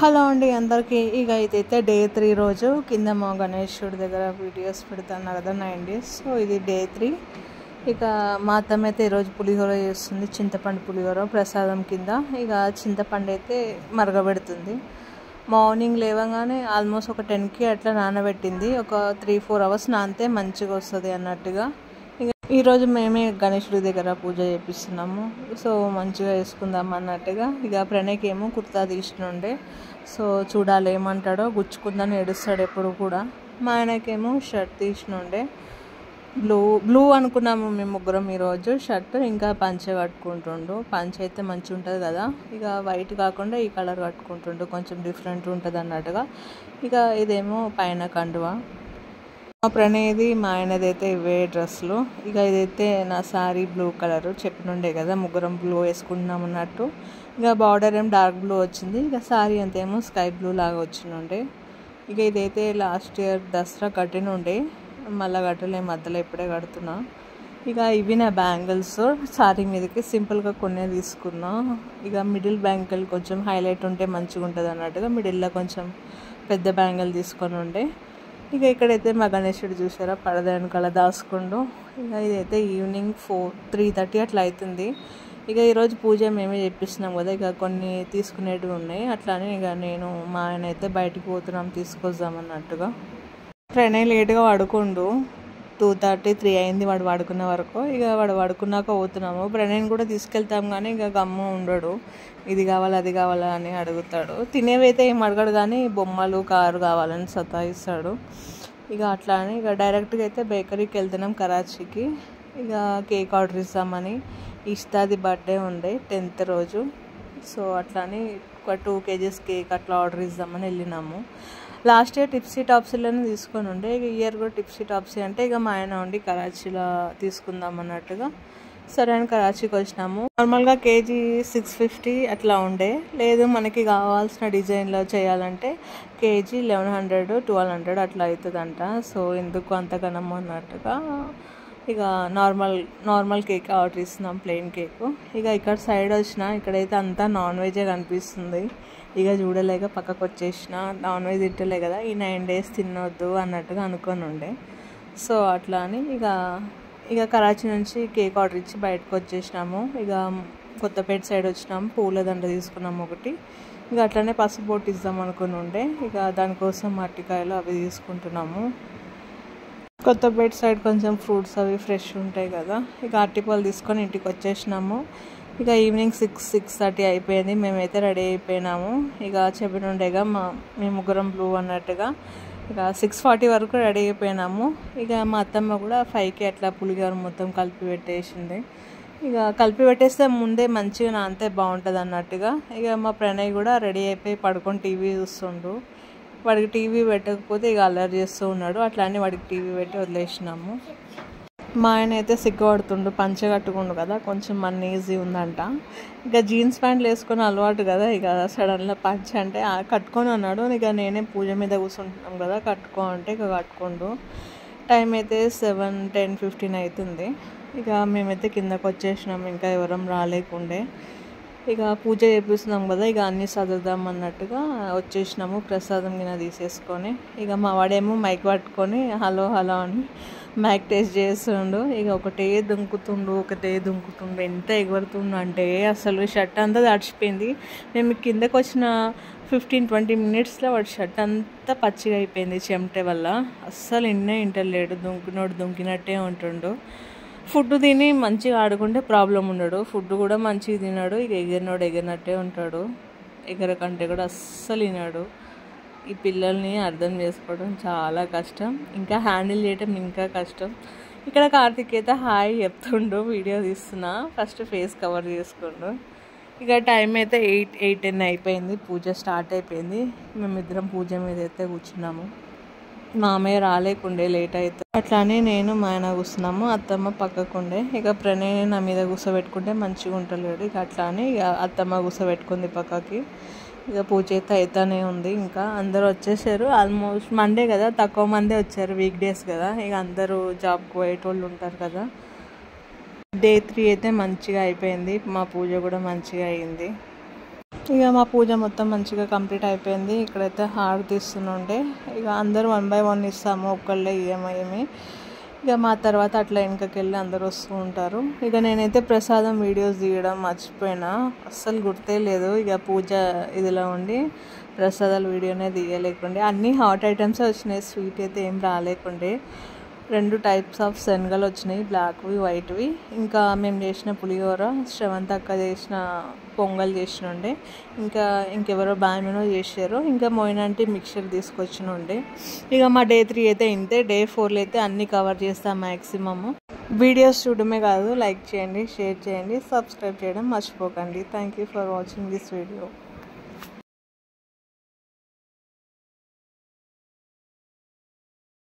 Hello అండి అందరికీ. ఇక ఇదైతే డే 3 రోజు కింద మా గణేశుడి దగ్గర వీడియోస్ పెడతాను కదా 9 days. సో ఇది డే 3. ఇక మా అత్తమ్మ అయితే ఈరోజు పులిహోర చేస్తుంది, చింతపండు పులిహోర ప్రసాదం కింద. ఇక చింతపండు అయితే మరగబెడుతుంది. మార్నింగ్ లేవగానే ఆల్మోస్ట్ ఒక 10కి అట్లా నానబెట్టింది. ఒక 3-4 hours నానితే మంచిగా వస్తుంది అన్నట్టుగా. ఈరోజు మేమే గణేశుడి దగ్గర పూజ చేపిస్తున్నాము. సో మంచిగా వేసుకుందాం అన్నట్టుగా. ఇక ప్రణయ్కి ఏమో కుర్తా తీసినుండే, సో చూడాలి ఏమంటాడో. గుచ్చుకుందని ఏడుస్తాడు ఎప్పుడు కూడా. మా ఆయనకేమో షర్ట్ తీసినుండే, బ్లూ అనుకున్నాము మేము ముగ్గురం ఈరోజు. షర్ట్ ఇంకా పంచ కట్టుకుంటుండు. పంచ అయితే మంచిగా ఉంటుంది కదా, ఇక వైట్ కాకుండా ఈ కలర్ కట్టుకుంటుండు, కొంచెం డిఫరెంట్ ఉంటుంది అన్నట్టుగా. ఇక ఇదేమో పైన కండువా. మా ప్రణయ్ది మా ఆయనది అయితే ఇవే డ్రెస్సులు. ఇక ఇదైతే నా శారీ బ్లూ కలర్ చెప్పినుండే కదా, ముగ్గురం బ్లూ వేసుకుంటున్నాం అన్నట్టు. ఇక బార్డర్ ఏమో డార్క్ బ్లూ వచ్చింది, ఇక శారీ అంతేమో స్కై బ్లూ లాగా వచ్చినుండే. ఇక ఇదైతే లాస్ట్ ఇయర్ దసరా కట్టినుండే, మళ్ళీ కట్టలే, మధ్యలో ఇప్పుడే కడుతున్నా. ఇక ఇవి నా బ్యాంగిల్స్ శారీ మీదకి సింపుల్గా కొన్ని తీసుకున్నా. ఇక మిడిల్ బ్యాంగిల్ కొంచెం హైలైట్ ఉంటే మంచిగా ఉంటుంది అన్నట్టుగా మిడిల్లో కొంచెం పెద్ద బ్యాంగిల్ తీసుకొని ఉండే. ఇక ఇక్కడైతే మా గణేశుడు చూసారా పరద వెనకాల దాచుకుండు. ఇక ఇదైతే ఈవినింగ్ 3:30 అట్లా అవుతుంది. ఇక ఈరోజు పూజ మేమే చేపిస్తున్నాం కదా, ఇక కొన్ని తీసుకునేటివి ఉన్నాయి. అట్లానే ఇక నేను మా ఆయన అయితే బయటికి పోతున్నాం తీసుకొద్దామన్నట్టుగా. ప్రణయ్ లేట్గా పడుకుండు, 2:30-3 అయింది వాడు పడుకున్న వరకు. ఇక వాడు పడుకున్నాక పోతున్నాము. ప్రణయ్ని కూడా తీసుకెళ్తాం కానీ ఇక గమ్ము ఉండడు, ఇది కావాలి అది కావాలా అని అడుగుతాడు. తినేవైతే ఏం అడగడు కానీ బొమ్మలు కారు కావాలని సతాయిస్తాడు. ఇక అట్లా అని ఇక డైరెక్ట్గా అయితే బేకరీకి వెళ్తున్నాం కరాచీకి. ఇక కేక్ ఆర్డర్ ఇస్తామని, ఇష్టాది బర్త్డే ఉండే 10th రోజు. సో అట్లా అని ఒక 2 kgs కేక్ అట్లా ఆర్డర్ ఇద్దామని వెళ్ళినాము. లాస్ట్ ఇయర్ టిప్సీ టాప్సీలోనే తీసుకొని ఉండే, ఇక ఇయర్ కూడా టిప్సీ టాప్సీ అంటే ఇక మా ఆయన ఉండి కరాచీలో తీసుకుందాం అన్నట్టుగా. సరే అని కరాచీకి వచ్చినాము. నార్మల్గా కేజీ 650 అట్లా ఉండే, లేదు మనకి కావాల్సిన డిజైన్లో చేయాలంటే కేజీ 1100-1200 అట్లా అవుతుందంట. సో ఎందుకు అంతగానం అన్నట్టుగా ఇక నార్మల్ కేక్ ఆర్డర్ ఇస్తున్నాం, ప్లెయిన్ కేక్. ఇక ఇక్కడ సైడ్ వచ్చిన, ఇక్కడైతే అంతా నాన్ వెజే కనిపిస్తుంది. ఇక చూడలేక పక్కకు వచ్చేసిన, నాన్ వెజ్ తింటలే కదా ఈ 9 days తినొద్దు అన్నట్టుగా అనుకొని ఉండే. సో అట్లా అని ఇక కరాచీ నుంచి కేక్ ఆర్డర్ ఇచ్చి బయటకు వచ్చేసినాము. ఇక కొత్తపేట సైడ్ వచ్చినాము, పూల దండ తీసుకున్నాము ఒకటి. ఇక అట్లనే పసుపు బొట్టు ఇద్దాం అనుకుని ఉండే, ఇక దానికోసం అరటికాయలు అవి తీసుకుంటున్నాము. కొత్తపేట సైడ్ కొంచెం ఫ్రూట్స్ అవి ఫ్రెష్ ఉంటాయి కదా. ఇక అరటిపళ్ళు తీసుకొని ఇంటికి వచ్చేసినాము. ఇక ఈవినింగ్ 6-6:30 అయిపోయింది. మేమైతే రెడీ అయిపోయినాము. ఇక చెప్పినుండేగా మేము ముగ్గురం బ్లూ అన్నట్టుగా. ఇక 6:40 వరకు రెడీ అయిపోయినాము. ఇక మా అత్తమ్మ కూడా 5కి అట్లా పులిహోర మొత్తం కలిపి పెట్టేసింది. ఇక కలిపి పెట్టేస్తే ముందే మంచిగా నానితే బాగుంటుంది అన్నట్టుగా. ఇక మా ప్రణయ్ కూడా రెడీ అయిపోయి పడుకొని టీవీ చూస్తుండు. వాడికి టీవీ పెట్టకపోతే ఇక అల్లరి చేస్తూ ఉన్నాడు. అట్లానే వాడికి టీవీ పెట్టి వదిలేసినాము. మా ఆయన అయితే సిగ్గుపడుతుండు, పంచ కట్టుకుండు కదా, కొంచెం అన్ఈజీ ఉందంట. ఇక జీన్స్ ప్యాంట్లు వేసుకొని అలవాటు కదా, ఇక సడన్గా పంచ అంటే కట్టుకొని అన్నాడు. ఇక నేనే పూజ మీద కూర్చుంటున్నాం కదా, కట్టుకో అంటే ఇక కట్టుకోండు. టైం అయితే 7:10-15 అవుతుంది. ఇక మేమైతే కిందకు వచ్చేసినాం, ఇంకా ఎవరం రాలేకుండే. ఇక పూజ చేపిస్తున్నాం కదా, ఇక అన్నీ చదువుదాం అన్నట్టుగా వచ్చేసినాము. ప్రసాదం గిన్నె తీసేసుకొని ఇక మా వాడేమో మైక్ పట్టుకొని హలో హలో అని మైక్ టేస్ట్ చేస్తుండు. ఇక ఒకటే దుంకుతుండు ఎంత ఎగురుతుండు అంటే అసలు షర్ట్ అంతా తడిచిపోయింది. మేము కిందకు వచ్చిన 15-20 minutesలో వాడి షర్ట్ అంతా పచ్చిగా అయిపోయింది చెమట వల్ల. అస్సలు ఇంటలేడు, దుంకినట్టే ఉంటుండు. ఫుడ్ తిని మంచిగా ఆడుకుంటే ప్రాబ్లం ఉండడు, ఫుడ్ కూడా మంచిగా తిన్నాడు. ఇక ఎగిరినట్టే ఉంటాడు, ఎగరకంటే కూడా అస్సలు వినాడు. ఈ పిల్లల్ని అర్థం చేసుకోవడం చాలా కష్టం, ఇంకా హ్యాండిల్ చేయడం ఇంకా కష్టం. ఇక్కడ కార్తిక్ అయితే హాయ్ చెప్తుండు, వీడియో తీస్తున్నా. ఫస్ట్ ఫేస్ కవర్ చేసుకుండు. ఇక టైం అయితే 8-10 అయిపోయింది. పూజ స్టార్ట్ అయిపోయింది. మేమిద్దరం పూజ మీద అయితే కూర్చున్నాము. మామయ్య రాలేకుండే, లేట్ అయితే. అట్లానే నేను మా ఆయన కూర్చున్నాము, అత్తమ్మ పక్కకుండే. ఇక ప్రణయ్ నా మీద కూర్చోబెట్టుకుంటే మంచిగా ఉంటలేడు. ఇక అట్లానే ఇక అత్తమ్మ కూర్చోబెట్టుకుంది పక్కకి. ఇక పూజ అయితే అవుతానే ఉంది. ఇంకా అందరూ వచ్చేసారు. ఆల్మోస్ట్ మండే కదా, తక్కువ మందే వచ్చారు, వీక్ డేస్ కదా. ఇక అందరూ జాబ్కి పోయేటోళ్ళు ఉంటారు కదా. డే 3 అయితే మంచిగా అయిపోయింది. మా పూజ కూడా మంచిగా అయింది. ఇక మా పూజ మొత్తం మంచిగా కంప్లీట్ అయిపోయింది. ఇక్కడైతే హారతి ఇస్తుండే. ఇక అందరూ 1 by 1 ఇస్తాము, ఒక్కళ్ళే ఏమి. ఇక మా తర్వాత అట్లా వెనకకెళ్ళి అందరూ వస్తూ ఉంటారు. ఇక నేనైతే ప్రసాదం వీడియోస్ తీయడం మర్చిపోయినా, అస్సలు గుర్తే లేదు. ఇక పూజ ఇదిలో ఉండి ప్రసాదాల వీడియోనే తీయలేకుండే. అన్నీ హాట్ ఐటమ్సే వచ్చినాయి, స్వీట్ అయితే ఏం రాలేకుండే. 2 టైప్స్ ఆఫ్ శనగలు వచ్చినాయి, బ్లాక్వి వైట్వి. ఇంకా మేము చేసిన పులిహోర, శ్రవంత్ అక్క చేసిన పొంగల్ చేసినుండే. ఇంకెవరో బాయమనో చేసారు. ఇంకా మోయినంటి మిక్చర్ తీసుకొచ్చినుండే. ఇక మా డే 3 అయితే ఇంతే. డే 4లో అయితే అన్నీ కవర్ చేస్తాం మ్యాక్సిమమ్. వీడియోస్ చూడడమే కాదు, లైక్ చేయండి, షేర్ చేయండి, సబ్స్క్రైబ్ చేయడం మర్చిపోకండి. Thank you for watching this video.